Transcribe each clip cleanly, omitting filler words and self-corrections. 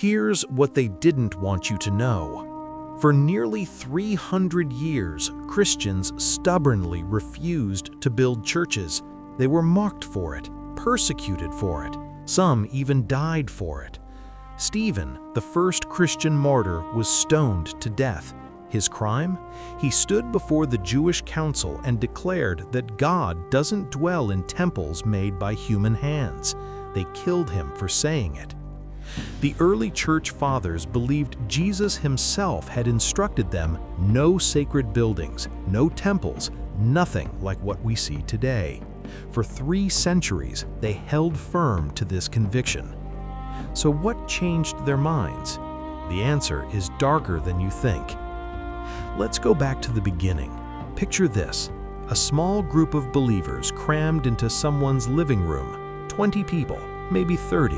Here's what they didn't want you to know. For nearly 300 years, Christians stubbornly refused to build churches. They were mocked for it, persecuted for it. Some even died for it. Stephen, the first Christian martyr, was stoned to death. His crime? He stood before the Jewish council and declared that God doesn't dwell in temples made by human hands. They killed him for saying it. The early church fathers believed Jesus himself had instructed them no sacred buildings, no temples, nothing like what we see today. For 3 centuries, they held firm to this conviction. So what changed their minds? The answer is darker than you think. Let's go back to the beginning. Picture this: a small group of believers crammed into someone's living room, 20 people, maybe 30.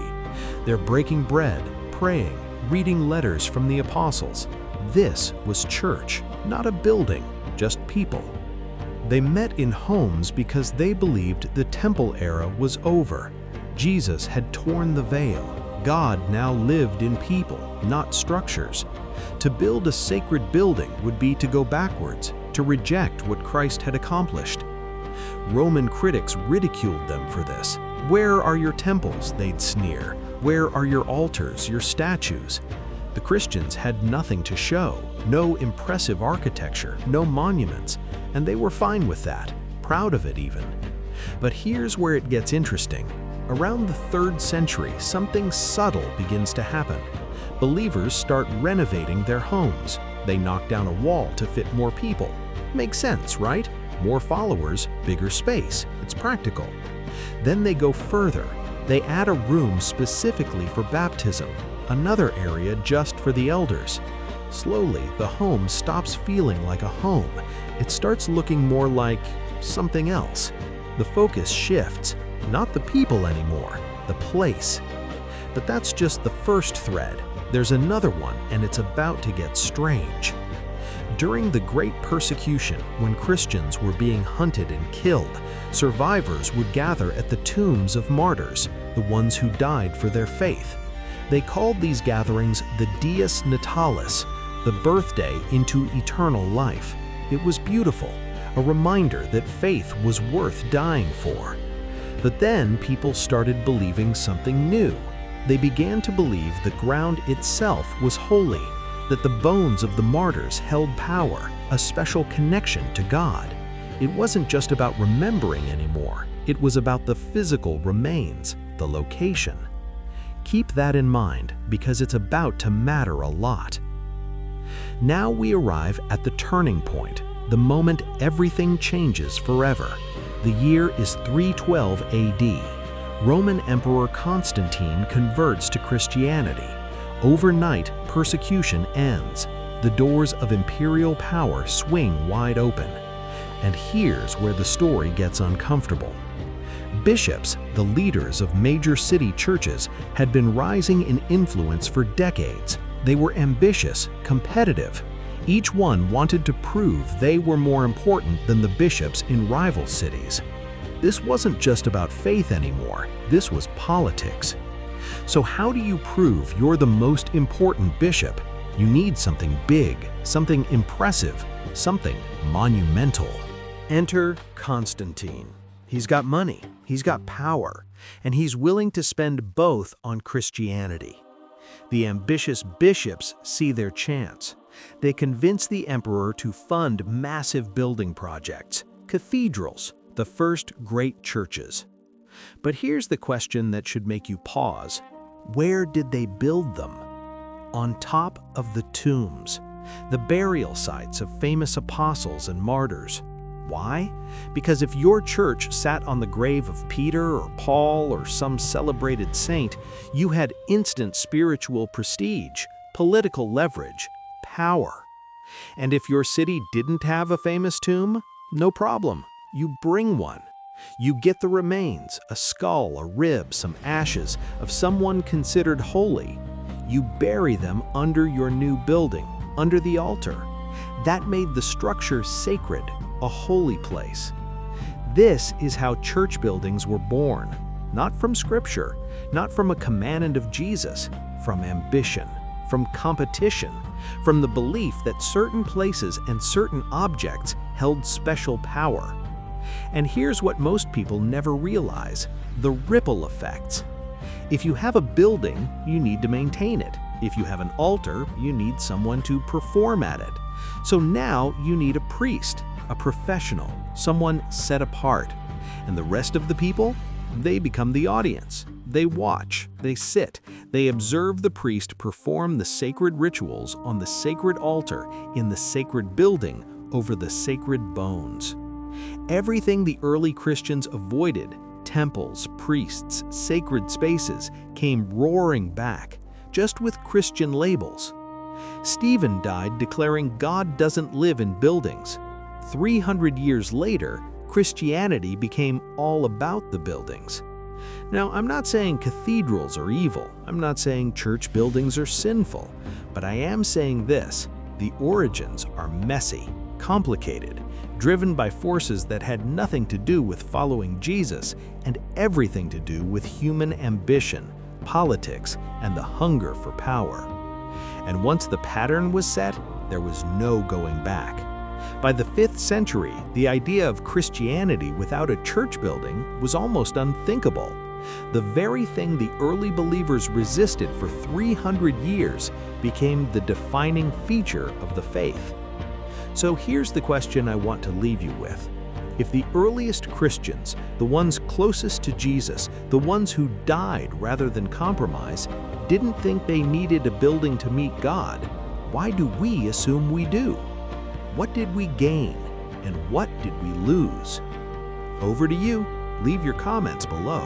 They're breaking bread, praying, reading letters from the apostles. This was church, not a building, just people. They met in homes because they believed the temple era was over. Jesus had torn the veil. God now lived in people, not structures. To build a sacred building would be to go backwards, to reject what Christ had accomplished. Roman critics ridiculed them for this. "Where are your temples?" they'd sneer. "Where are your altars, your statues?" The Christians had nothing to show, no impressive architecture, no monuments, and they were fine with that, proud of it even. But here's where it gets interesting. Around the 3rd century, something subtle begins to happen. Believers start renovating their homes. They knock down a wall to fit more people. Makes sense, right? More followers, bigger space. It's practical. Then they go further. They add a room specifically for baptism, another area just for the elders. Slowly, the home stops feeling like a home. It starts looking more like something else. The focus shifts. Not the people anymore, the place. But that's just the first thread. There's another one, and it's about to get strange. During the Great Persecution, when Christians were being hunted and killed, survivors would gather at the tombs of martyrs, the ones who died for their faith. They called these gatherings the Dies Natalis, the birthday into eternal life. It was beautiful, a reminder that faith was worth dying for. But then people started believing something new. They began to believe the ground itself was holy, that the bones of the martyrs held power, a special connection to God. It wasn't just about remembering anymore. It was about the physical remains, the location. Keep that in mind because it's about to matter a lot. Now we arrive at the turning point, the moment everything changes forever. The year is 312 AD. Roman Emperor Constantine converts to Christianity. Overnight, persecution ends. The doors of imperial power swing wide open. And here's where the story gets uncomfortable. Bishops, the leaders of major city churches, had been rising in influence for decades. They were ambitious, competitive. Each one wanted to prove they were more important than the bishops in rival cities. This wasn't just about faith anymore, this was politics. So how do you prove you're the most important bishop? You need something big, something impressive, something monumental. Enter Constantine. He's got money, he's got power, and he's willing to spend both on Christianity. The ambitious bishops see their chance. They convince the emperor to fund massive building projects, cathedrals, the first great churches. But here's the question that should make you pause. Where did they build them? On top of the tombs, the burial sites of famous apostles and martyrs. Why? Because if your church sat on the grave of Peter or Paul or some celebrated saint, you had instant spiritual prestige, political leverage, power. And if your city didn't have a famous tomb, no problem. You bring one. You get the remains, a skull, a rib, some ashes of someone considered holy. You bury them under your new building, under the altar. That made the structure sacred, a holy place. This is how church buildings were born, not from scripture, not from a command of Jesus, from ambition, from competition, from the belief that certain places and certain objects held special power. And here's what most people never realize: the ripple effects. If you have a building, you need to maintain it. If you have an altar, you need someone to perform at it. So now you need a priest, a professional, someone set apart. And the rest of the people? They become the audience. They watch, they sit, they observe the priest perform the sacred rituals on the sacred altar in the sacred building over the sacred bones. Everything the early Christians avoided, temples, priests, sacred spaces, came roaring back, just with Christian labels. Stephen died declaring God doesn't live in buildings. 300 years later, Christianity became all about the buildings. Now, I'm not saying cathedrals are evil. I'm not saying church buildings are sinful. But I am saying this: the origins are messy, complicated, driven by forces that had nothing to do with following Jesus and everything to do with human ambition, politics, and the hunger for power. And once the pattern was set, there was no going back. By the 5th century, the idea of Christianity without a church building was almost unthinkable. The very thing the early believers resisted for 300 years became the defining feature of the faith. So here's the question I want to leave you with. If the earliest Christians, the ones closest to Jesus, the ones who died rather than compromise, didn't think they needed a building to meet God, why do we assume we do? What did we gain, and what did we lose? Over to you. Leave your comments below.